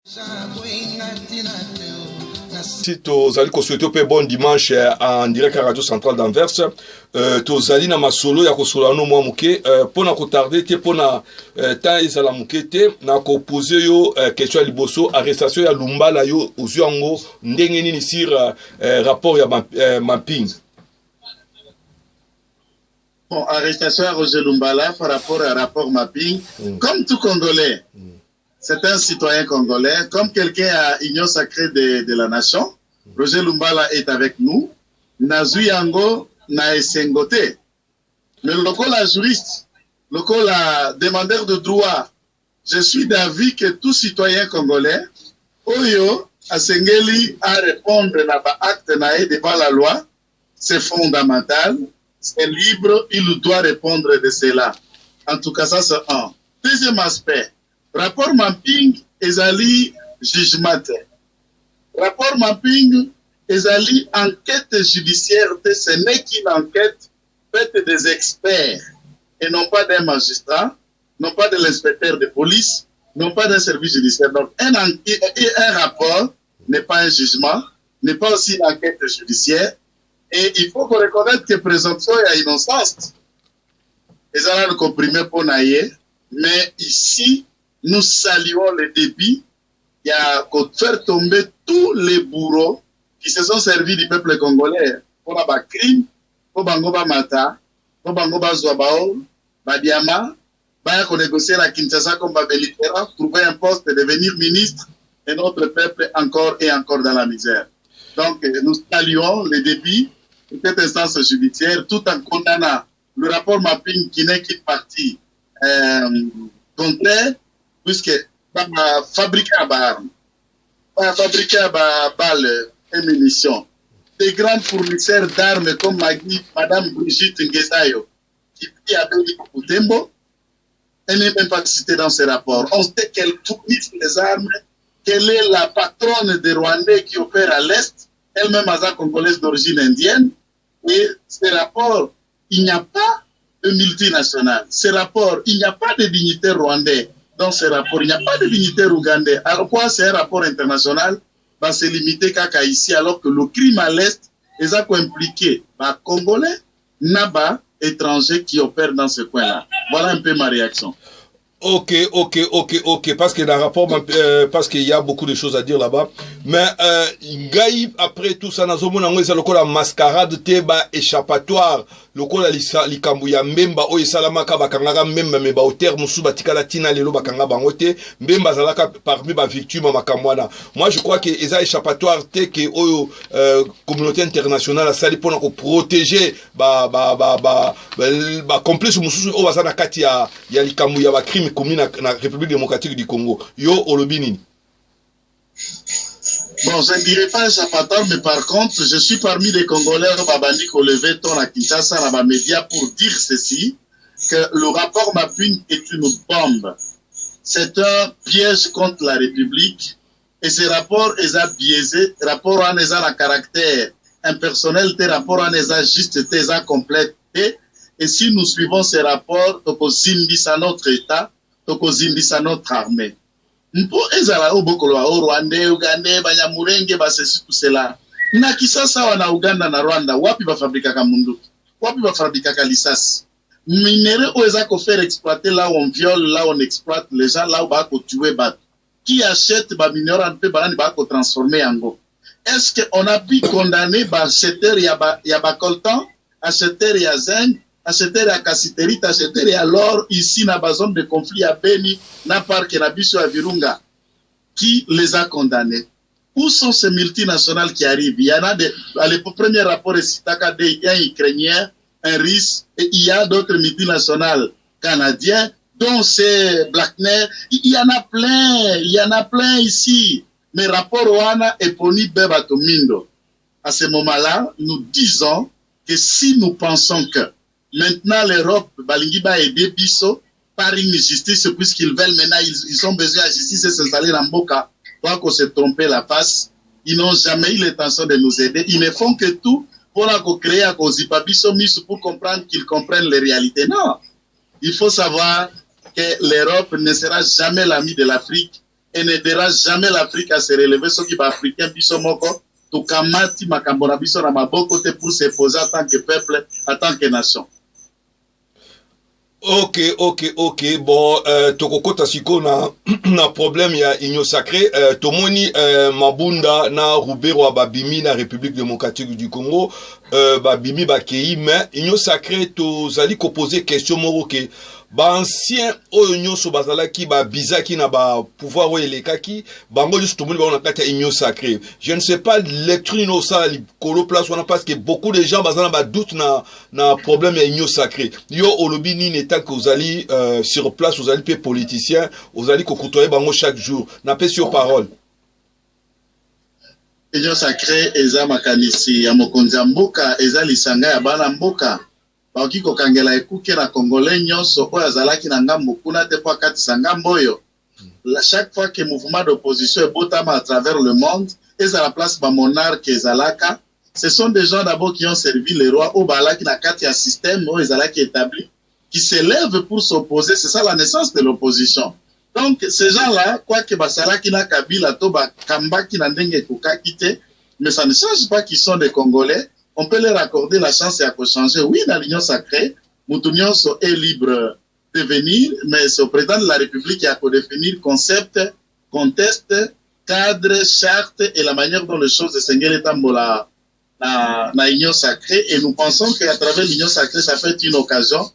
Si tozali souhaité un bon dimanche en direct à Radio Centrale d'Anvers, tozali na masolo ya kosola no mwa muke pona kotarder te pona temps ezala muke te na ko poser yo question ya liboso arrestation ya Lumbala yo ozu yango ndenge nini sur rapport ya mapping. Bon, arrestation à Roger Lumbala par rapport à rapport mapping, comme tout Congolais. C'est un citoyen congolais, comme quelqu'un à Union sacrée de la nation. Roger Lumbala est avec nous. Nazu Yango na esengote. Mais le local juriste, le local demandeur de droit, je suis d'avis que tout citoyen congolais, Oyo, Asengeli, à répondre à l'acte naé devant la loi, c'est fondamental, c'est libre, il doit répondre de cela. En tout cas, ça c'est un. Deuxième aspect. Rapport mapping ezali jugement. Rapport mapping ezali enquête judiciaire, ce n'est qu'une enquête faite des experts et non pas d'un magistrat, non pas de l'inspecteur de police, non pas d'un service judiciaire. Donc un rapport n'est pas un jugement, n'est pas aussi une enquête judiciaire et il faut qu'on reconnaisse que présomption est innocence. Ezala le comprimé pour naïe, mais ici nous saluons le débit. Il y a qu'à faire tomber tous les bourreaux qui se sont servis du peuple congolais pour la crime, pour Bangoba Mata, pour Bangoba Zouabao, Badiama, pour négocier la Kinshasa comme Babelitera, trouver un poste et devenir ministre, et notre peuple encore et encore dans la misère. Donc nous saluons le débit de cette instance judiciaire tout en condamnant le rapport mapping qui n'est qu'une partie contraire, puisque fabriquer à armes, fabriquer à balles et munitions, des grands fournisseurs d'armes comme Madame Brigitte Ngesayo, qui vit à Beni-Koutembo, elle n'est même pas citée dans ce rapport. On sait qu'elle fournit les armes, qu'elle est la patronne des Rwandais qui opèrent à l'Est, elle-même à congolaise d'origine indienne, et ce rapport, il n'y a pas de multinational. Ce rapport, il n'y a pas de dignitaires rwandais. Dans ce rapport, il n'y a pas de dignitaire ougandais. Alors quoi, c'est un rapport international, va se limiter qu'à ici, alors que le crime à l'Est, les a impliqué par Congolais, Naba, étrangers qui opèrent dans ce coin-là. Voilà un peu ma réaction. Ok, parce que dans le rapport, parce qu'il y a beaucoup de choses à dire là-bas. Mais, Gaïb, après tout ça, nous avons la mascarade, teba, échappatoire, le col à l'Ikambuya, Memba, Oye Salamaka, Bakanga, Memba, Meba, au terme, Subatika Latina, Lelo, Bakanga, Bangote, Memba, Zalaka, parmi ma victime, Makamwana. Moi, je crois que les échappatoires, te, que, Oyo, communauté internationale, a sali pour nous protéger, complice, Moussou, Owazana Kati, ya l'Ikambuya, crime commis dans la République démocratique du Congo. Yo, Olobini. Bon, je ne dirais pas échappatoire, mais par contre, je suis parmi les Congolais Babani qui ont levé ton à Kinshasa, dans les médias, pour dire ceci, que le rapport mapping est une bombe. C'est un piège contre la République, et ce rapport est biaisé, rapport en est un caractère impersonnel, tes rapports en est juste, tes complète. Et si nous suivons ces rapports, toko zimbisa notre État, toko zimbisa notre armée. Mpo ezala obokolo wa Rwanda, Uganda, Banyamurenge, basesi tout cela. Na kisasa wana Uganda na Rwanda, wapi ba fabrika ka munduki? Wapi ba fabrika ka lisasi? Minéraux oza ko faire exploiter là où on viole, là où on exploite les gens, là où ba ko tuer bat. Qui achète ba minéraux en peu banani ba ko transformer en go? Est-ce qu'on a pu condamner ba acheteur ya ba coltan, acheteur ya zinc, acheter à Cassiterite, acheter alors ici dans la zone de conflit à Beni, na parc na biso à Virunga, qui les a condamnés. Où sont ces multinationales qui arrivent? Il y en a des, le premier rapport est cité il y a un Ukrainien, un Russe, et il y a d'autres multinationales canadiens, dont c'est Blackner. Il y en a plein ici. Mais rapport Oana est poni Beba Tomindo. À ce moment-là, nous disons que si nous pensons que maintenant, l'Europe, Balingi va aider Bisso par une justice, puisqu'ils veulent maintenant, ils ont besoin de la justice et s'installer dans Mboka. Pour qu'on se trompe la face, ils n'ont jamais eu l'intention de nous aider. Ils ne font que tout pour créer à Kozipa Bisso pour comprendre qu'ils comprennent les réalités. Non. Il faut savoir que l'Europe ne sera jamais l'ami de l'Afrique. et n'aidera jamais l'Afrique à se relever. Ce qui va africain, bisomoko, tout kamati makambona biso na maboko te pour se poser en tant que peuple, en tant que nation. Ok. Bon, tokokota siko na problème ya Union Sacrée. Tomoni Mabunda na Rubero babimi na République démocratique du Congo. Babimi bakei, mais Union Sacrée tozali ko poser question moko ke ba ancien oyo nyonso bazalaki ba bizaki na ba pouvoir oyo elekaki bango juste tomoni ba na kati ya Union Sacrée. Je ne sais pas lecture no ça likolo place wana parce que beaucoup de gens bazana ba doute na problème ya Union Sacrée. Yo olobi ni état que vous allez sur place, vous allez pe politicien, vous allez ko côtoyer bango chaque jour. Na pe sur parole. Union Sacrée eza makanisi ya mokonzi ya mboka eza lisanga ya bana mboka. Baoki kokangela ekuke na Congolais nyonso oyo azalaki na ngambo kuna te po akatisa ngambo oyo. Chaque fois que mouvement d'opposition ebotama à travers le monde, eza la place ba monarque ezalaka. Ce sont des gens d'abord qui ont servi les rois au balaki na kati ya système oyo ezalaki établi, qui s'élèvent pour s'opposer. C'est ça la naissance de l'opposition. Donc ces gens-là, quoi que basalaki na Kabila to bakambaki na ndenge kokaki te, mais ça ne change pas qu'ils sont des Congolais. On peut leur accorder la chance et à changer. Oui, dans l'Union Sacrée, Moutounionso est libre de venir, mais c'est au président de la République qui a qu'à définir concept, contexte, cadre, charte et la manière dont les choses de Sengele Tambola dans l'Union Sacrée. Et nous pensons qu'à travers l'Union Sacrée, ça fait une occasion.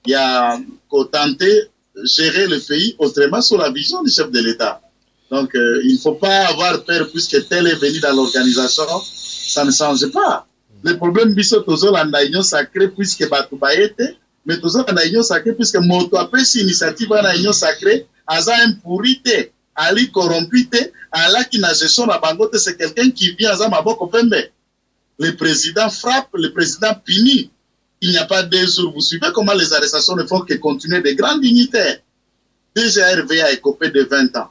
Il y a qu'à tenter gérer le pays autrement sous la vision du chef de l'État. Donc, il ne faut pas avoir peur puisque tel est venu dans l'organisation, ça ne change pas. Le problème, biso tozo la Union Sacrée puisque batu baete, mais tozo la Union Sacrée puisque moto après cette initiative la Union Sacrée, aza impurité, ali corrompite, ala qui na gestion la bangote, c'est quelqu'un qui vient aza maboko pembe. Le président frappe, le président punit. Il n'y a pas 2 jours. Vous suivez comment les arrestations ne font que continuer de grands dignitaires. DGRV a écopé de 20 ans.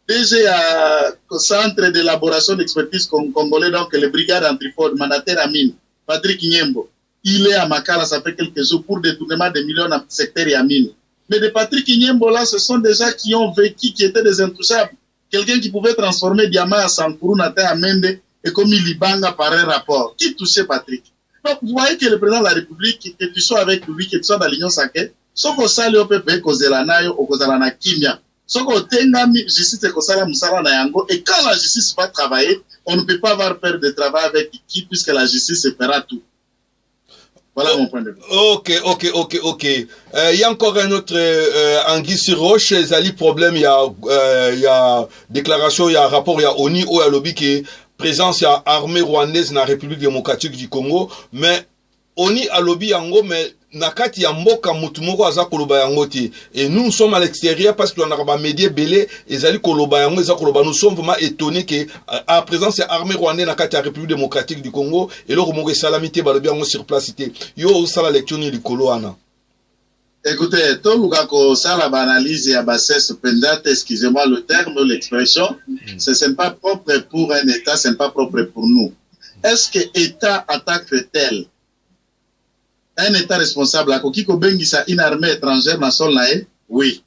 DG à Centre d'élaboration d'expertise congolais, donc le brigade antiforce, mandataire Amine, Patrick Nyembo. Il est à Makala, ça fait quelques jours, pour détournement de millions dans le secteur Yamine. Mais de Patrick Nyembo, là, ce sont des gens qui ont vécu, qui étaient des intouchables. Quelqu'un qui pouvait transformer Diama à Sankourou, Nate à Mende, et comme il y banga par un rapport. Qui touchait Patrick? Donc, vous voyez que le président de la République, que tu sois avec lui, que tu sois dans l'Union Sacrée, sauf au sali au pepe, Kozelanayo, au Kozalana Kimia. Sauf au Tengami, justice et Kosala Moussala Nayango. Et quand la justice va travailler, on ne peut pas avoir peur de travailler avec qui, puisque la justice fera tout. Voilà mon point de vue. Ok. Il y a encore un autre Anguille sur Roche, Zali problème, il y a déclaration, il y a rapport, il y a ONI, ou il y a lobby qui est présence, il y a armée rwandaise dans la République démocratique du Congo, mais ONI a lobby yango, mais nakati ya mboka mutu moko aza koloba yango te. Et nous sommes à l'extérieur parce que on a ba médias belé ezali koloba yango eza koloba. Nous sommes vraiment étonnés que à présence ya armée rwandaise nakati ya République démocratique du Congo et le remongo salamité ba lobi yango sur place té. Yo ça la lecture ni likolo ana. Écoutez, tout le cas que ça la analyse et à bassesse pendante, excusez-moi le terme, l'expression, ce n'est pas propre pour un État, ce n'est pas propre pour nous. Est-ce que l'État attaque-t-elle un État responsable à Kokiko Bengisa, une armée étrangère dans le sol naé? Oui.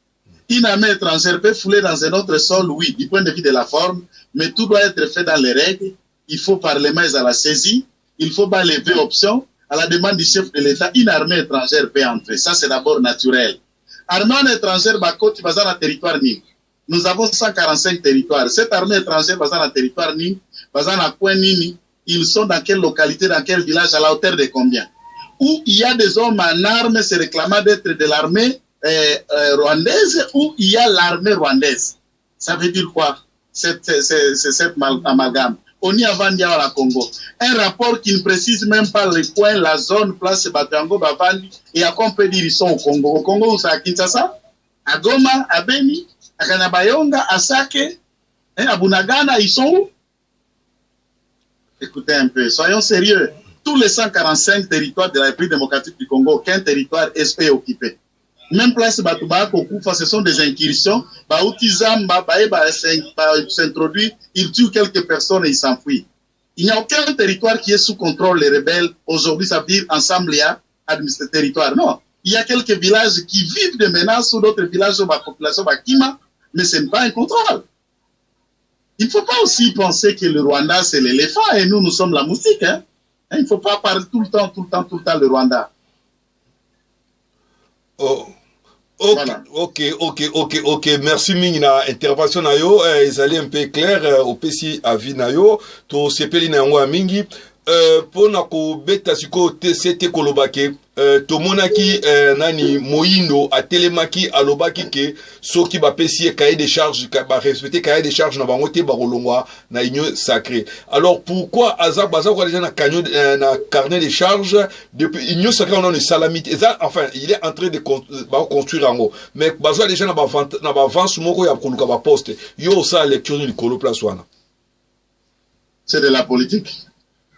Une armée étrangère peut fouler dans un autre sol? Oui, du point de vue de la forme, mais tout doit être fait dans les règles. Il faut parlement à la saisie, il faut pas lever option. À la demande du chef de l'État, une armée étrangère peut entrer. Ça, c'est d'abord naturel. Armée étrangère, Bakoti, basée dans le territoire Ning. Nous avons 145 territoires. Cette armée étrangère, basée dans le territoire Ning, basée dans Coin Nini, ils sont dans quelle localité, dans quel village, à la hauteur de combien? Où il y a des hommes en armes se réclamant d'être de l'armée rwandaise, ou il y a l'armée rwandaise. Ça veut dire quoi? C'est cette amalgame. On y a vendu à la Congo. Un rapport qui ne précise même pas le coin, la zone, place Batiango, Bavandi, et à quoi on peut dire ils sont au Congo. Au Congo, c'est à Kinshasa, à Goma, à Beni, à Kanabayonga, à Sake, à Bunagana, ils sont où? Écoutez un peu, soyons sérieux. Tous les 145 territoires de la République démocratique du Congo, aucun territoire est occupé. Même place Batouba, Kokoufa, ce sont des incursions. Baoutizam, s'introduit, ils tuent quelques personnes et ils s'enfuient. Il n'y a aucun territoire qui est sous contrôle les rebelles. Aujourd'hui, ça veut dire ensemble, il y a administré territoire. Non. Il y a quelques villages qui vivent de menaces ou d'autres villages où la population va kima, mais ce n'est pas un contrôle. Il ne faut pas aussi penser que le Rwanda, c'est l'éléphant et nous, nous sommes la moustique. Hein? Il ne faut pas parler tout le temps le Rwanda. Oh. Ok. Merci Mingina. Intervention na yo, ils allaient un peu clair, au PC avis na yo, to sepeli na yango mingi. Pour na ko beta siko TCT kolobake, to monaki nani Moindo a telemaki alobaki ke soki ba pesi cahier de charge ba respecter cahier de charge na bango te ba rolongwa na union sacrée. Alors pourquoi Azak Bazak ko déjà na carnet de charge depuis union sacrée on a une salamite. Enfin, il est en train de construire en haut. Mais Bazak déjà na ba vente moko ya koluka ba poste. Yo ça lecture ni kolo place wana. C'est de la politique.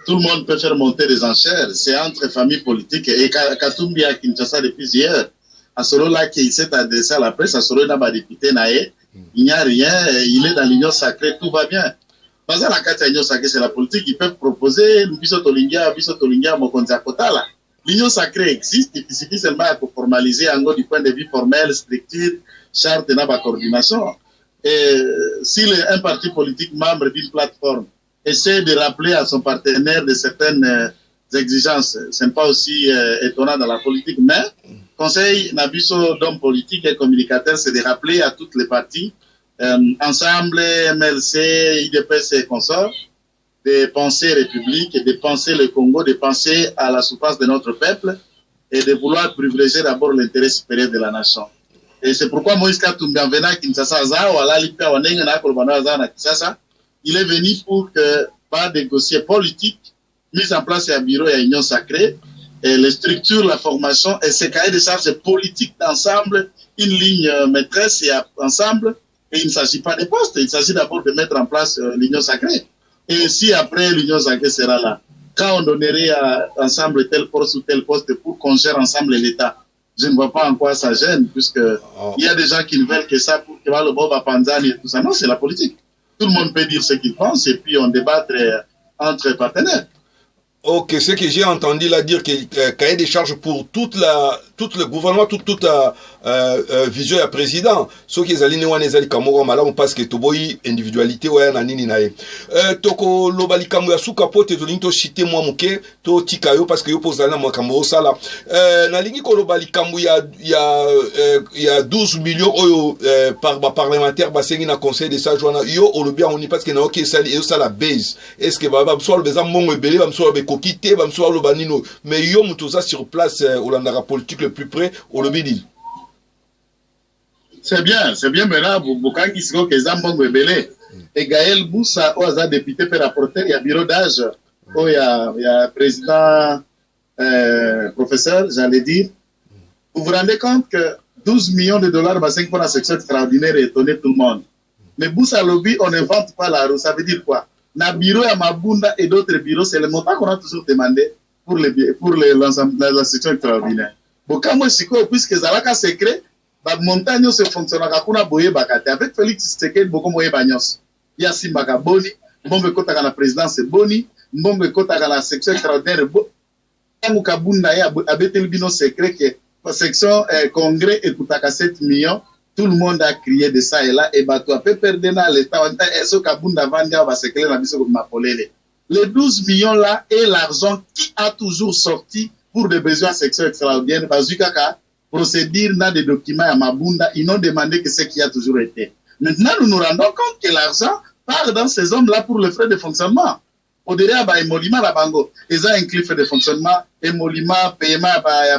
Tout le monde peut faire monter des enchères. C'est entre familles politiques. Et Katumbi à Kinshasa depuis hier, à ce là qui s'est adressé à la presse, à ce là n'a député naé, il n'y a rien, il est dans l'union sacrée, tout va bien. Parce que la carte l'union sacrée, c'est la politique. Ils peuvent proposer Bisotolinga, Mokonza-Kotala. L'union sacrée existe, il suffit seulement à formaliser en gros du point de vue formel, structure, charte et coordination. Et si un parti politique membre d'une plateforme essaie de rappeler à son partenaire de certaines exigences. Ce n'est pas aussi étonnant dans la politique, mais conseil Nabiso d'hommes politiques et communicateurs, c'est de rappeler à toutes les parties, ensemble, MLC, IDPS et consorts, de penser République, de penser le Congo, de penser à la souffrance de notre peuple et de vouloir privilégier d'abord l'intérêt supérieur de la nation. Et c'est pourquoi Moïse Katumbi en venant à Kinshasa, il est venu pour que, par des dossiers politiques, mise en place un bureau et une union sacrée, et les structures, la formation, et ces cahiers de charges politiques d'ensemble, une ligne maîtresse et ensemble, et il ne s'agit pas des postes, il s'agit d'abord de mettre en place l'union sacrée. Et si après l'union sacrée sera là, quand on donnerait ensemble tel poste ou tel poste pour qu'on gère ensemble l'État, je ne vois pas en quoi ça gêne, puisque il y a des gens qui ne veulent que ça pour que le Bob à Panzani et tout ça. Non, c'est la politique. Tout le monde peut dire ce qu'il pense et puis on débattre entre partenaires. Ok, ce que j'ai entendu là dire que cahier des charges pour tout le gouvernement, toute vision ya président. Ceux qui allaient ne ezali kamoro malamu parce que toboyi individualité ouais na nini nae. Toko lobali kamu ya suka pote tolinto chité moi muke to tikayo parce que yo posala na kamoro sala. Na lingi ko lobali kamu ya 12 millions oyo par parlementaire basengi na conseil de sa joana yo olobi on parce que na ok sali yo sala base. Est-ce que baba msolo beza mongo ebele ba msolo kokite ba msolo lobanino mais yo mutoza sur place olandaka politique le plus près olobi. C'est bien maintenant, Bukangi Siko Kezambongo Ebele. Et Gaël Boussa, Oaza député, fait rapporter, il y a bureau d'âge, il y a président, professeur, j'allais dire. Vous vous rendez compte que 12 millions de dollars, pour la section extraordinaire et étonner tout le monde. Mais Boussa Lobby, on n'invente pas la roue. Ça veut dire quoi? Na bureau, à Mabunda et d'autres bureaux, c'est le montant qu'on a toujours demandé pour la section extraordinaire. Bukango Siko, puisque Zalaka secret, ba montagne se fonctionne kuna boye bakate avec Félix Tshisekedi boko moye banyos ya simbaka boni mbombe kota kana présidence boni mbombe kota kana section extraordinaire tangu kabunda ya abeteli bino secret que section congrès ekutaka 7 millions tout le monde a crié de ça et là et bato a peut perdre dans l'état eso kabunda vandia ba secret na biso ko mapolele les 12 millions là est l'argent qui a toujours sorti pour des besoins section extraordinaire bazukaka procédure dans des documents à Mabunda, ils n'ont demandé que ce qui a toujours été. Maintenant, nous nous rendons compte que l'argent part dans ces hommes-là pour le frais de fonctionnement. Au-delà, il y a Emolima, ils ont inclus frais de fonctionnement, Emolima, paiement,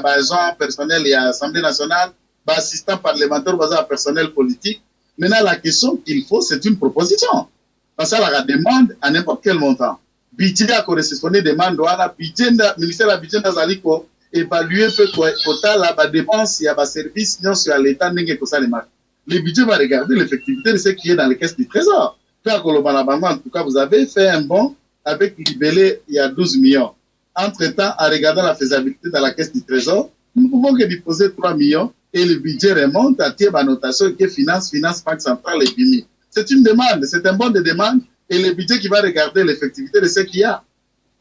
agent personnel et Assemblée nationale, assistant parlementaire, personnel politique. Maintenant, la question qu'il faut, c'est une proposition. Parce que la demande à n'importe quel montant. Budget a correspondu demande, budget, ministère de la budget d'Azaliko, évaluer peu total la dépense, il y a des services non sur l'État n'est que ça les marques. Le budget va regarder l'effectivité de ce qui est dans les caisses du trésor. En tout cas, vous avez fait un bon avec libellé il y a 12 millions. Entre-temps, en regardant la faisabilité dans la caisse du trésor, nous pouvons que déposer 3 millions et le budget remonte à la notation qui est finance, Banque centrale et BIMI. C'est une demande, c'est un bon de demande et le budget qui va regarder l'effectivité de ce qu'il y a.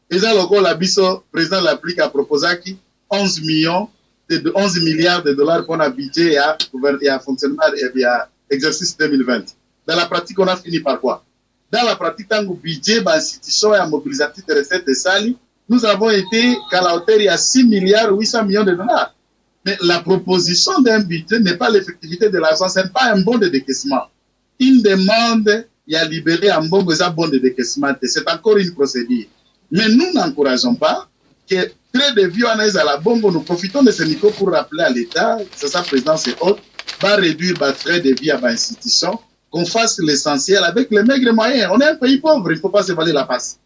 Et là, le la président l'applique à proposer qui 11 milliards de dollars pour un budget et à fonctionnement et à exercice 2020. Dans la pratique, on a fini par quoi? dans la pratique, dans le budget, l'institution et mobilisatrice de recettes de Sali, nous avons été qu'à la hauteur, il y a 6 milliards 800 millions de dollars. Mais la proposition d'un budget n'est pas l'effectivité de l'argent, ce n'est pas un bon de décaissement. Une demande, il y a libéré un bon de décaissement, c'est encore une procédure. Mais nous n'encourageons pas que très de vieux analyse à la bombe, nous profitons de ce micro pour rappeler à l'État, c'est sa présidence et autres, va réduire les frais de vie à l'institution, qu'on fasse l'essentiel avec les maigres moyens. On est un pays pauvre, il ne faut pas se valer la passe.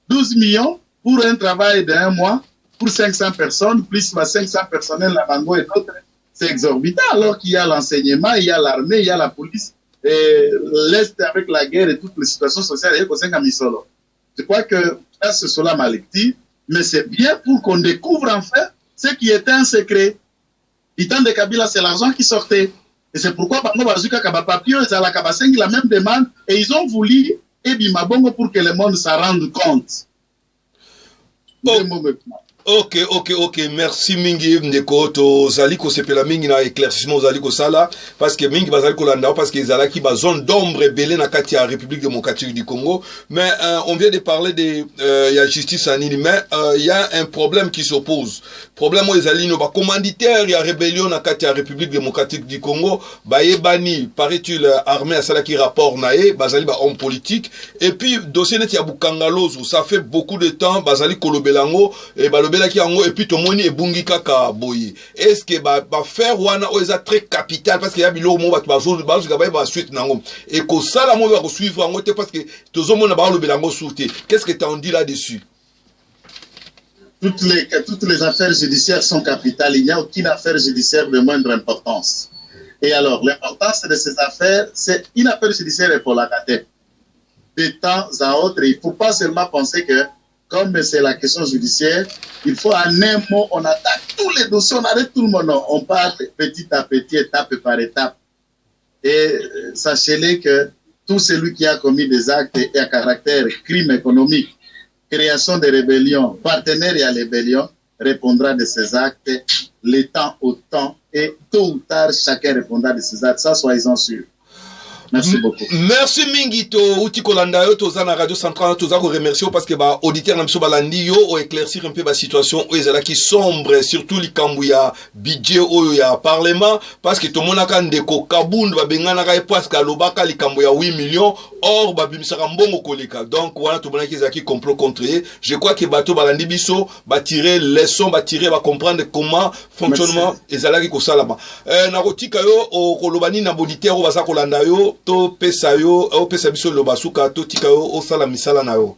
12 millions pour un travail d'un mois, pour 500 personnes, plus 500 personnels, la Bango et d'autres, c'est exorbitant, alors qu'il y a l'enseignement, il y a l'armée, il y a la police, et l'Est avec la guerre et toutes les situations sociales, il y a je crois que ça, c'est cela ma lecture, mais c'est bien pour qu'on découvre enfin ce qui était un secret. Du temps de Kabila, c'est l'argent qui sortait. Et c'est pourquoi Bango Bazuka Kabapapio et Zala Kabasengi la même demande, et ils ont voulu Ebimabongo pour que le monde s'en rende compte. Ok, merci mingi ndeko to zali ko sepela mingi na éclaircissement zali ko sala parce que mingi bazali ko landa parce que zala ki ba zone d'ombre belé na kati ya République démocratique du Congo, mais on vient de parler de ya justice anini, mais il y a un problème qui s'oppose. Problème o zali no ba commanditaire ya rébellion na kati ya République démocratique du Congo ba yebani paraît-il armée à sala ki rapport nae bazali ba homme politique et puis dossier net ya bukangalozo ça fait beaucoup de temps bazali kolobelango et ba et puis tout le monde est bungi kaka boyi. Est-ce que ba faire wana oza très capital parce qu'il y a bilo mo ba zo ba ba suite nango et ko sala mo ba suivre ngo te parce que tout le monde ba lo belango souté. Qu'est-ce que tu en dis là-dessus? Toutes les affaires judiciaires sont capitales, il n'y a aucune affaire judiciaire de moindre importance. Et alors l'importance de ces affaires, c'est une affaire judiciaire pour la tête. De temps à autre, il ne faut pas seulement penser que comme c'est la question judiciaire, il faut en un mot, on attaque tous les dossiers, on arrête tout le monde. On part petit à petit, étape par étape. Et sachez-le que tout celui qui a commis des actes et à caractère crime économique, création de rébellion, partenaire à rébellion, répondra de ces actes, le temps au temps, et tôt ou tard, chacun répondra de ces actes. Ça, soyez-en sûrs. Merci beaucoup. Merci Mingito, Uti Kolanda yo toza na radio centrale toza ko remercier parce que ba auditeur na biso balandi yo o éclaircir un peu ba situation o ezala ki sombre surtout likambu ya budget o ya parlement parce que to mona ka ndeko kabundu ba bengana ka parce que lobaka likambu ya 8 millions or ba bimisaka mbongo koleka donc wana to mona ki ezaki complot contre je crois que bato balandi biso ba tirer leçon ba tirer ba comprendre comment fonctionnement ezala ki ko sala ba na kotika yo o kolobani na auditeur o basa kolanda yo to pesa yo o pesa biso lo basuka to tika yo o sala misala na yo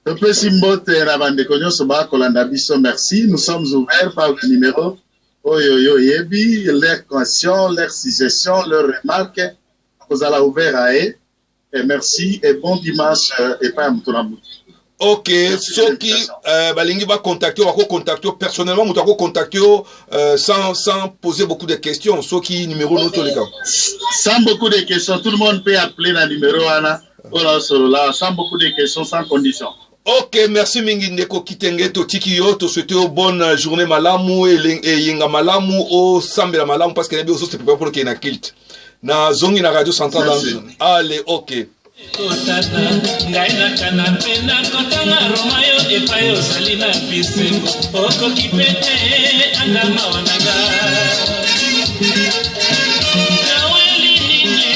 to pesi mbote na bande konyo so ba kolanda biso. Merci, nous sommes ouverts par le numéro oyo yebi leur question, leur suggestion, leur remarque vous allez ouvert à eux et merci et bon dimanche et pas mutona. Ok, soki balingi ba contacter ou contacter personnellement ou contacter sans poser beaucoup de questions, soki numéro noto les gars. Sans beaucoup de questions, tout le monde peut appeler le numéro Anna sans beaucoup de questions, sans condition. Ok, merci mingi ndeko kitenge to tiki yo to souhaiter une bonne journée malamu et yenga malamu o sambela malamu parce que les autres se préparent pour qu'il y ait une kilt. Na zongi na radio centrale. Allez, ok. Kotata ngai na kanape na kotanga romayo epayo salina bisengo oko kipete andama wanaga naweli nini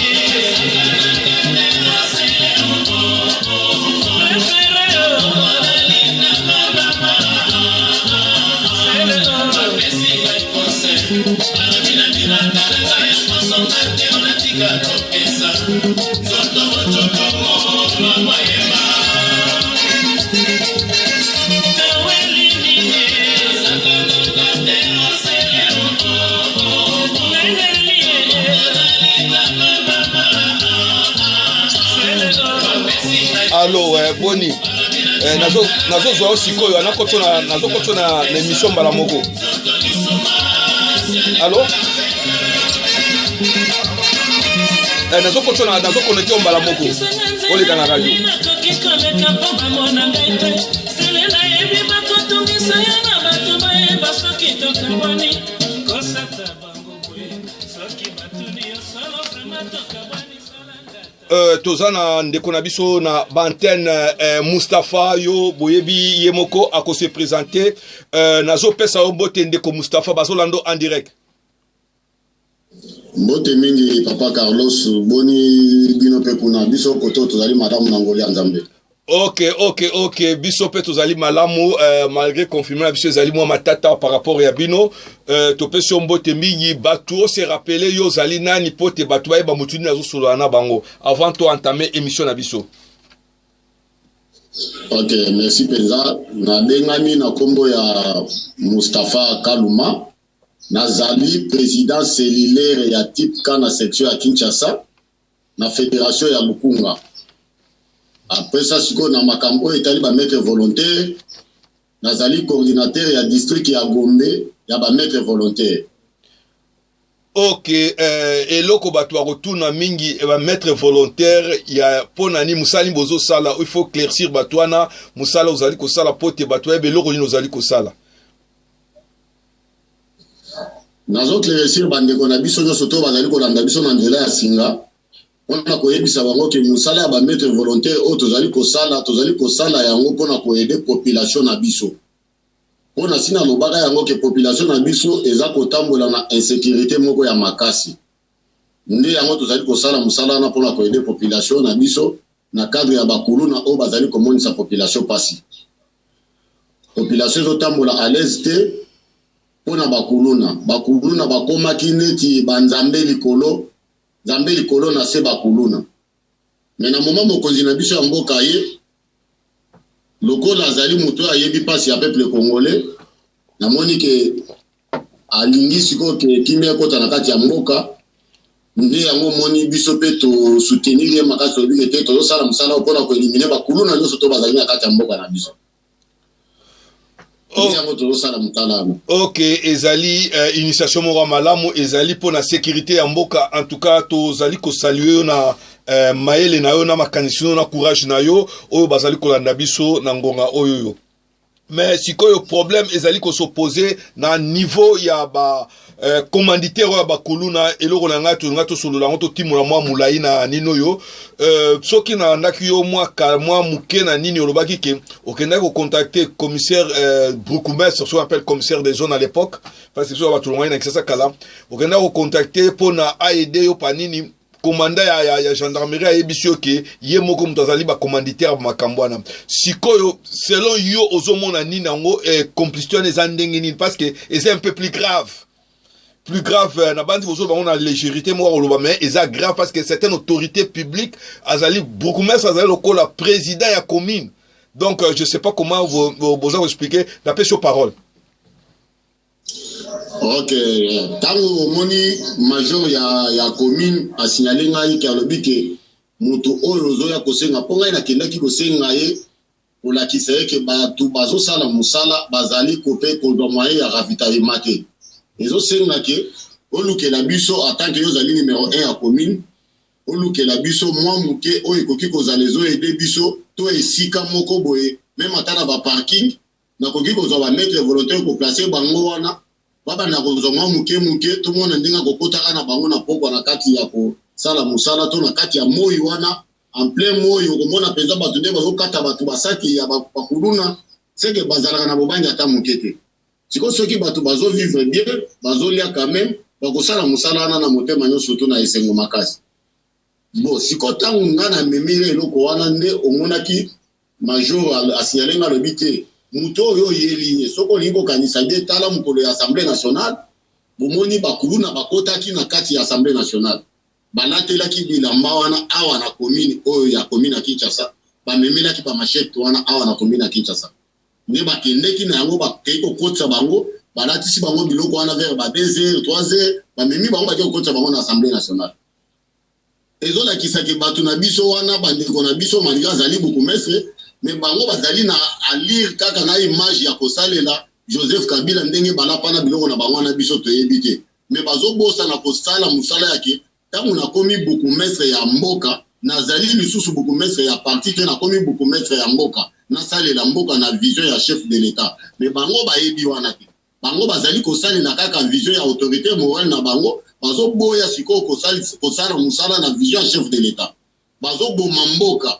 Allo boni nazo zo sikoyo anakotona nazo kotona na émission mbala moko. Allo nazo kotona nazo connecter mbala moko oli kana radio tozana ndeko na biso na bantenne Mustapha yo boyebi yemoko ako se présenter nazo pesa mbote ndeko Mustapha bazolando en direct. Mbote mingi papa Carlos boni bino pe kuna biso koto tozali madame Nangoli Nzambe. Ok. Biso pe tozali malamu malgré confirmer la biso zali mo matata par rapport ya bino to pe so mbote mingi batu se rappeler yo zali nani pote batu ba mutuni nazo solo na bango avant to entamer émission na biso. Ok, merci penza na bengani na kombo ya Mustapha Kaluma. Nazali président cellulaire ya type K na section ya Kinshasa na fédération ya Lukunga. Après ça siko na makambo etali ba maître volontaire nazali coordinateur ya district ya Gombe ya ba maître volontaire. Ok, eloko batu a retourna mingi ba maître volontaire ya ponani musali bozo sala il faut claircir batwana musala ozali ko sala pote batwa beloko ni ozali ko sala. Nazo claircir bandeko na biso nyo soto bazali ko landa biso na nzela ya singa. On a koyebisa bango ke musala ba maître volontaire o tozali ko sala yango pona ko aider population na biso. Pona sina lobaka yango ke population na biso eza kotambola na insécurité moko ya makasi. Nde yango tozali ko sala musala na pona ko aider population na biso na cadre ya bakuluna o bazali ko monisa population pasi. Population zo tambola à l'aise te pona bakuluna bakoma kineti banzambe likolo Zambe likolo na se bakuluna. Mais na moment mokonzi na biso ya mboka ye lokola azali muto ayebi pasi ya peuple congolais na moni ke alingi siko ke kimia kota na kati ya mboka nde yango moni biso pe to soutenir ye makasi to bige te to sala musala opona ko eliminer bakuluna nyonso to bazali na kati ya mboka na biso. Ok, ezali initiation mora malamu ezali pour la sécurité ya mboka en tout cas to zali ko saluer na maele na yo na makanisi na courage na yo oyo bazali ko landa biso na ngonga oyo. Mais sikoyo problème ezali ko s'opposer na niveau ya ba commanditaire ya bakuluna eloko na ngato solo la ngoto timula mwa mulai na nino yo soki na ndaki yo mwa muke na nini olobaki ke okenda ko contacter commissaire Brukumès so appelle commissaire des zones à l'époque parce que so ba tout le monde na kisa kala okenda ko contacter pona aider yo panini commandant ya gendarmerie a ebisio ke ye moko mutazali ba commanditaire makambwana sikoyo selon yo ozomona nini ngo complicité les andengeni parce que c'est un peu plus grave na bandi bozo ba on a légèreté moi oloba mais c'est grave parce que certaines autorités publiques azali beaucoup mais azali lokola président ya commune donc je sais pas comment vous besoin expliquer d'après sur parole. Ok, tango moni major ya commune a signalé ngai ke alobi ke mutu oyo zo ya kosenga ponga na kendaki kosenga ye ola kiseye ke batu bazo sala musala bazali kope ko do moyen ya ravitaillement te. Ezo senga ke olukela biso en tant que yo zali numéro 1 ya commune olukela biso mwa muke oyo koki kozala zo aider biso to esika moko boye même atana ba parking na koki kozwa ba maître volontaire ko placer bango wana baba na kozonga muke to mona ndinga kokota kana bango na poko na kati ya ko sala musala to na kati ya moyi wana en plein moyi ko mona penza batu nde bazo kata batu basaki ya bakuluna seke bazalaka na bobanja ta mukete siko soki batu bazo vivre bien bazo lia quand même bakosala musala na motema nyonso to na esengo makasi bon siko tangu ngana memire eloko wana nde omonaki major asinyalenga lobite muto yo yeli soko lingo kanisa de tala mukolo ya Assemblée nationale bomoni bakuluna bakotaki na kati ya Assemblée nationale balatelaki bilamba wana awa na commune oyo ya commune ya Kinshasa bamemelaki pa machette wana awa na commune ya Kinshasa nde bakendeki na yango bakei kokotsa bango balatisi bango biloko wana vers ba 2h 3h bamemi bango bakei kokotsa bango na Assemblée nationale ezola kisaki batu na biso wana bandeko na biso malika zali beaucoup mestre mais bango bazali na a lire kaka na image ya kosalela Joseph Kabila ndenge balapana biloko na bango na biso toyebi te mais bazobosa na kosala musala yake tangu na komi beaucoup mestre ya mboka nazali lisusu beaucoup mestre ya parti te na komi beaucoup mestre ya mboka na salela mboka na vision ya chef de l'état mais bango bayebi wana te bango bazali kosalela kaka vision ya autorité morale na bango bazoboya siko kosala musala na vision ya chef de l'état bazo boma mboka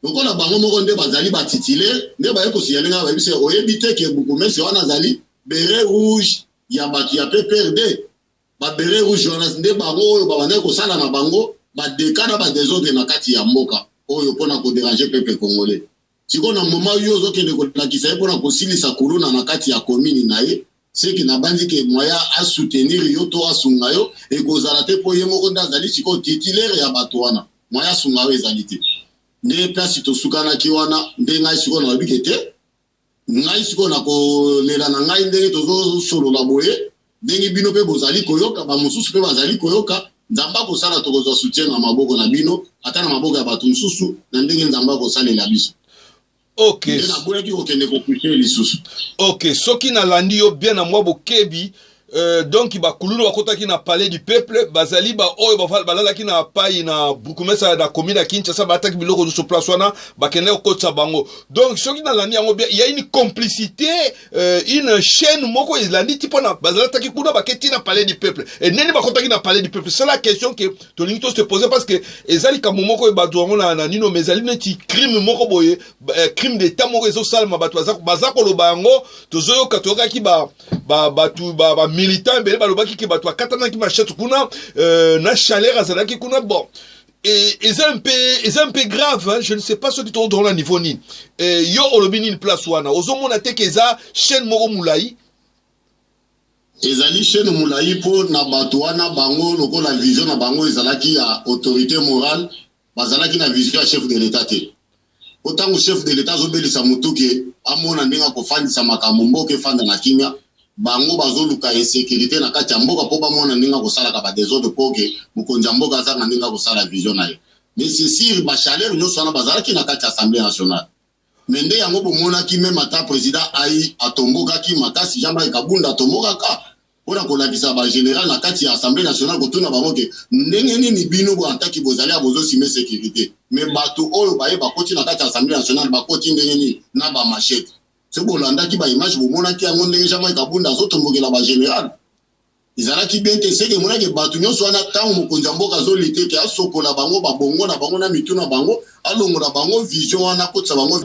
lokola bango moko nde bazali ba titulaire nde ba yeko siyalinga ba bise oyebite ke bukumesi wana zali beret rouge ya batu ya PPRD ba beret rouge wana nde bango oyo babanda kosala na bango ba dekana ba désordre na kati ya mboka oyo pona ko déranger peuple congolais siko na moment yo zokende kolakisa pona kosilisa kuluna na kati ya commune na ye c'est que na bandi ke moya a soutenir yo to asunga yo e kozala te po ye moko ndazali siko titulaire ya bato wana moya sunga yo ezali te nde place to sukana ki wana nde ngai siko na bike te ngai siko na ko lela na ngai ndenge tozo solo la boye ndenge bino pe bozali koyoka ba mususu pe bazali koyoka nzamba ko sala to kozo soutien na maboko na bino ata na maboko ya bato mususu na ndenge nzamba ko sala la biso. Ok. Ok, soki na landi yo bien na mwa bokebi donc ba kululu bakota ki na palais du peuple bazali ba oyo ba balala ki na pai na bukumesa da commune Kinshasa bataki biloko de so place wana bakende okotsa bango. Donc soki na landi yango bien il y a une complicité une chaîne moko landi tipo na bazala taki kuna baketi na palais du peuple et neni bakota ki na palais du peuple. C'est la question que to lingi se poser parce que ezali ka momoko e batu na nino mezali neti crime moko boye crime d'état moko ezo salma batu bazako lo bango tozoyo katoka ki ba batu ba militant bele balobaki ki bato akatana ki machette kuna na chaleur azalaki kuna bon et c'est un peu grave hein? Je ne sais pas ce qui tourne dans le niveau ni yo olobini une place wana ozomona te keza chaîne moko mulai ezali chaîne mulai po na bato wana bango lokola vision na bango ezalaki ya autorité morale bazalaki na vision ya chef de l'état te otango chef de l'état zobelisa mutuke amona ndinga kofandisa makambo mboke fanda na kimia bango bazoluka insécurité na kati ya mboka po bamona ndinga kosala ka ba désordre poke mukonza mboka azanga ndinga kosala vision na ye mais c'est sûr ba chaleur nyonso wana bazalaki na kati ya assemblée nationale mais nde yango bomona ki même ata président ai atomboka ki makasi jamba kabunda atomboka ka pona kolakisa ba général na kati ya assemblée nationale kotuna bango ke ndenge nini bino bo antaki bozali abozo sime sécurité mais bato oyo baye bakoti na kati ya assemblée nationale bakoti ndenge nini na ba machette c'est bon landaki ba image bomona ki yango ndenge jamba kabunda azotombokela ba général izalaki bien te seke mona ke bato nyonso wana tango mokonzi mboka zolite ke asokola bango babongo na bango na mituna bango alongola bango vision wana kotsa bango